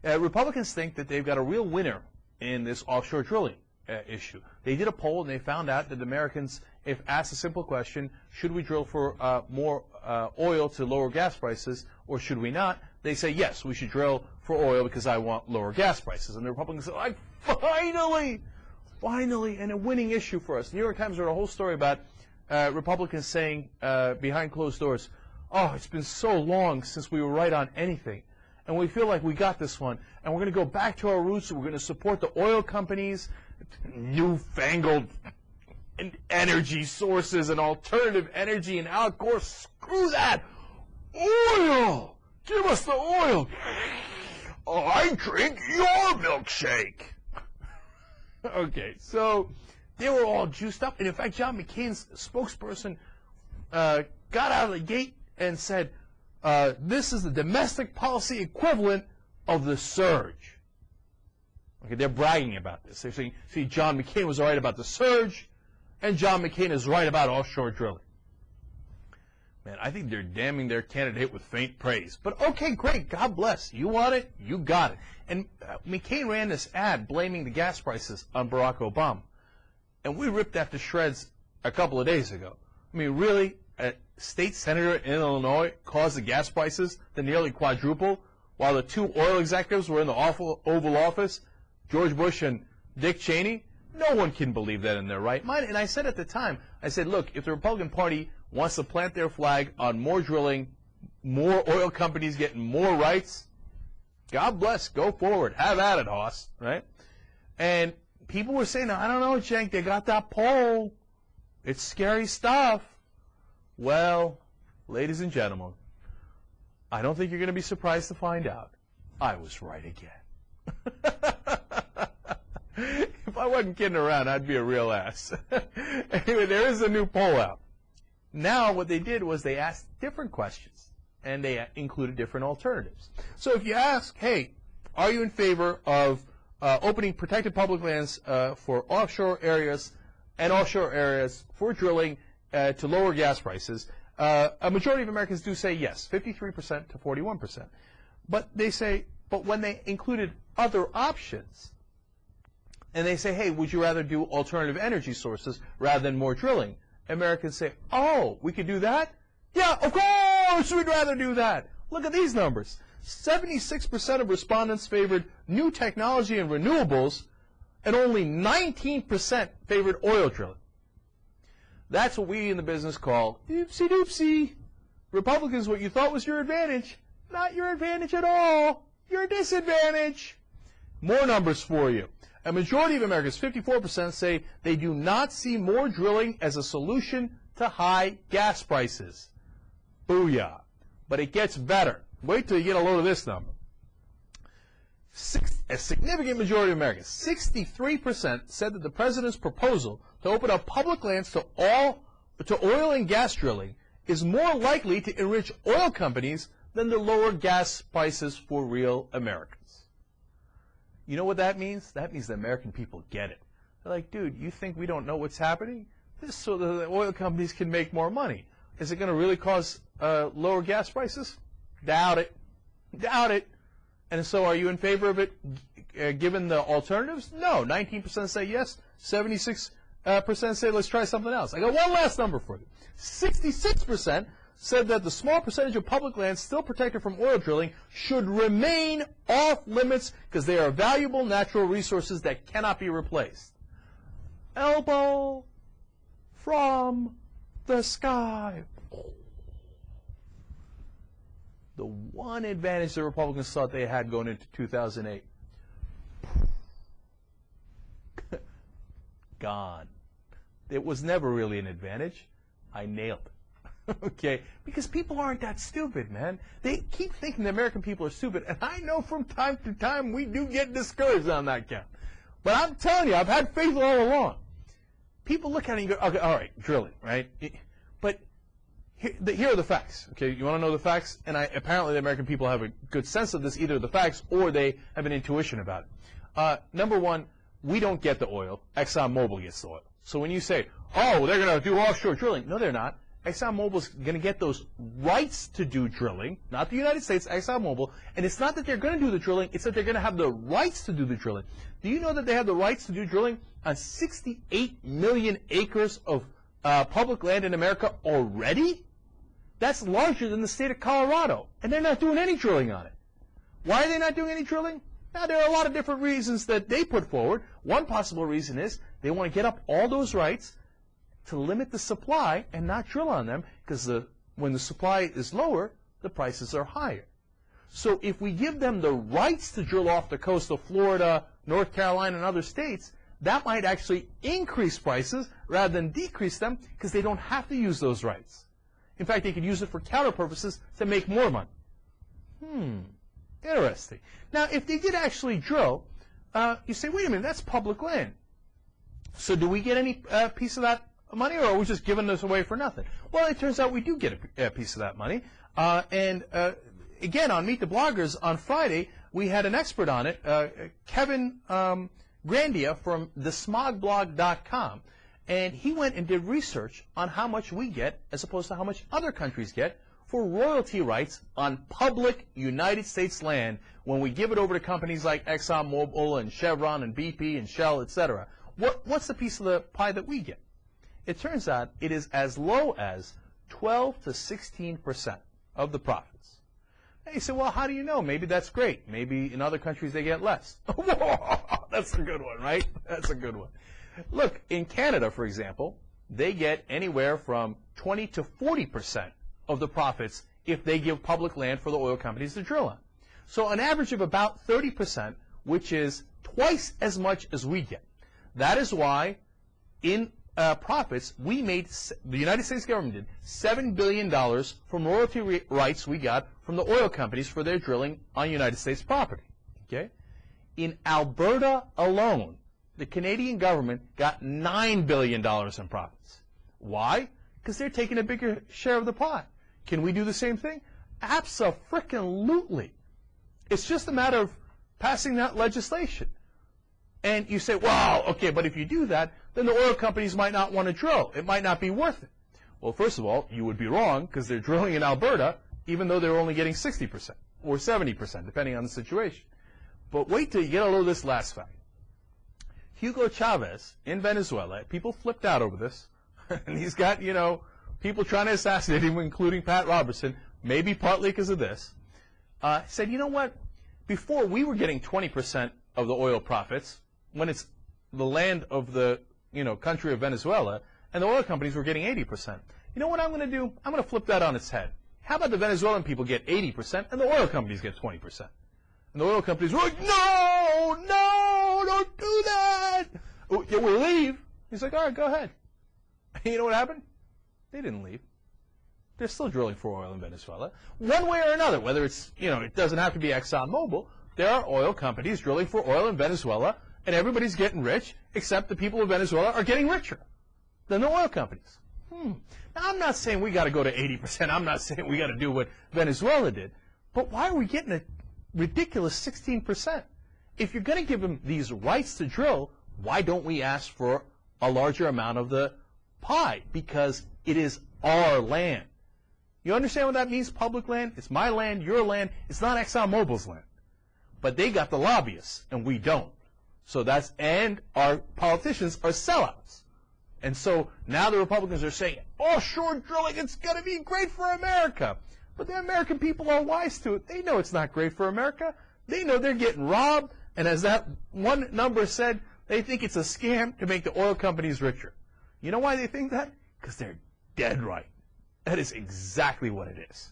Republicans think that they've got a real winner in this offshore drilling issue. They did a poll and they found out that Americans, if asked a simple question, should we drill for more oil to lower gas prices or should we not? They say, yes, we should drill for oil because I want lower gas prices. And the Republicans say, like, finally, and a winning issue for us. The New York Times wrote a whole story about Republicans saying behind closed doors, oh, it's been so long since we were right on anything. And we feel like we got this one. And we're going to go back to our roots. And we're going to support the oil companies, newfangled energy sources and alternative energy. And Al Gore, screw that. Oil! Give us the oil. I drink your milkshake. Okay, so they were all juiced up. And in fact, John McCain's spokesperson got out of the gate and said, this is the domestic policy equivalent of the surge. Okay, they're bragging about this. They're saying, see, John McCain was right about the surge, and John McCain is right about offshore drilling. Man, I think they're damning their candidate with faint praise. But okay, great, God bless. You want it, you got it. And McCain ran this ad blaming the gas prices on Barack Obama. And we ripped that to shreds a couple of days ago. I mean, really? A state senator in Illinois caused the gas prices to nearly quadruple while the two oil executives were in the Oval Office, George Bush and Dick Cheney? No one can believe that in their right mind. And I said at the time, I said, look, if the Republican Party wants to plant their flag on more drilling, more oil companies getting more rights, God bless, go forward. Have at it, Hoss, right? And people were saying, I don't know, Cenk, they got that poll. It's scary stuff. Well, ladies and gentlemen, I don't think you're going to be surprised to find out I was right again. If I wasn't kidding around, I'd be a real ass. Anyway, there is a new poll out. Now what they did was they asked different questions, and they included different alternatives. So if you ask, hey, are you in favor of opening protected public lands for offshore areas and offshore areas for drilling to lower gas prices, a majority of Americans do say yes, 53% to 41%. But they say, but when they included other options, and they say, hey, would you rather do alternative energy sources rather than more drilling? Americans say, oh, we could do that? Yeah, of course we'd rather do that. Look at these numbers. 76% of respondents favored new technology and renewables, and only 19% favored oil drilling. That's what we in the business call oopsie-doopsie. Republicans, what you thought was your advantage, not your advantage at all. Your disadvantage. More numbers for you. A majority of Americans, 54%, say they do not see more drilling as a solution to high gas prices. Booyah. But it gets better. Wait till you get a load of this number. A significant majority of Americans, 63%, said that the president's proposal to open up public lands to oil and gas drilling is more likely to enrich oil companies than to lower gas prices for real Americans. You know what that means? That means the American people get it. They're like, dude, you think we don't know what's happening? This is so that the oil companies can make more money. Is it going to really cause lower gas prices? Doubt it. Doubt it. And so are you in favor of it given the alternatives? No. 19% say yes. 76% say let's try something else. I got one last number for you. 66% said that the small percentage of public land still protected from oil drilling should remain off limits because they are valuable natural resources that cannot be replaced. Elbow from the sky. The one advantage the Republicans thought they had going into 2008. Gone. It was never really an advantage. I nailed it. Okay? Because people aren't that stupid, man. They keep thinking the American people are stupid, and I know from time to time we do get discouraged on that count. But I'm telling you, I've had faith all along. People look at it and go, okay, all right, drilling, right? But here are the facts, okay? You want to know the facts? And apparently the American people have a good sense of this, either the facts or they have an intuition about it. Number one, we don't get the oil. ExxonMobil gets the oil. So when you say, oh, they're going to do offshore drilling, no, they're not. ExxonMobil's going to get those rights to do drilling, not the United States, ExxonMobil, and it's not that they're going to do the drilling, it's that they're going to have the rights to do the drilling. Do you know that they have the rights to do drilling on 68 million acres of public land in America already? That's larger than the state of Colorado, and they're not doing any drilling on it. Why are they not doing any drilling? Now, there are a lot of different reasons that they put forward. One possible reason is they want to get up all those rights to limit the supply and not drill on them, because when the supply is lower, the prices are higher. So if we give them the rights to drill off the coast of Florida, North Carolina, and other states, that might actually increase prices rather than decrease them, because they don't have to use those rights. In fact, they could use it for counter purposes to make more money. Interesting. Now, if they did actually drill, you say, wait a minute, that's public land. So do we get any piece of that money, or are we just giving this away for nothing? Well, it turns out we do get a piece of that money. Again, on Meet the Bloggers on Friday, we had an expert on it, Kevin Grandia from thesmogblog.com. And he went and did research on how much we get as opposed to how much other countries get for royalty rights on public United States land when we give it over to companies like ExxonMobil and Chevron and BP and Shell, etc. What's the piece of the pie that we get? It turns out it is as low as 12 to 16% of the profits. And you say, well, how do you know? Maybe that's great. Maybe in other countries they get less. That's a good one, right? That's a good one. Look, in Canada, for example, they get anywhere from 20 to 40% of the profits if they give public land for the oil companies to drill on. So an average of about 30%, which is twice as much as we get. That is why in profits, we made, the United States government did, $7 billion from royalty rights we got from the oil companies for their drilling on United States property. Okay? In Alberta alone, the Canadian government got $9 billion in profits. Why? Because they're taking a bigger share of the pie. Can we do the same thing? Abso-frickin-lutely. It's just a matter of passing that legislation. And you say, well, okay, but if you do that, then the oil companies might not want to drill. It might not be worth it. Well, first of all, you would be wrong, because they're drilling in Alberta, even though they're only getting 60% or 70%, depending on the situation. But wait till you get a load of this last fact. Hugo Chavez in Venezuela, people flipped out over this, and he's got, people trying to assassinate him, including Pat Robertson, maybe partly because of this, said, you know what, before we were getting 20% of the oil profits, when it's the land of the, country of Venezuela, and the oil companies were getting 80%. You know what I'm going to do? I'm going to flip that on its head. How about the Venezuelan people get 80%, and the oil companies get 20%? And the oil companies were like, no, don't do that. Oh, yeah, we'll leave. He's like, all right, go ahead. And you know what happened? They didn't leave. They're still drilling for oil in Venezuela. One way or another, whether it's, it doesn't have to be ExxonMobil, there are oil companies drilling for oil in Venezuela, and everybody's getting rich, except the people of Venezuela are getting richer than the oil companies. Now, I'm not saying we got to go to 80%. I'm not saying we got to do what Venezuela did. But why are we getting a ridiculous 16%? If you're going to give them these rights to drill, why don't we ask for a larger amount of the pie? Because it is our land. You understand what that means, public land? It's my land, your land. It's not ExxonMobil's land. But they got the lobbyists, and we don't. So and our politicians are sellouts. And so now the Republicans are saying, offshore drilling, it's going to be great for America. But the American people are wise to it. They know it's not great for America. They know they're getting robbed. And as that one number said, they think it's a scam to make the oil companies richer. You know why they think that? Because they're dead right. That is exactly what it is.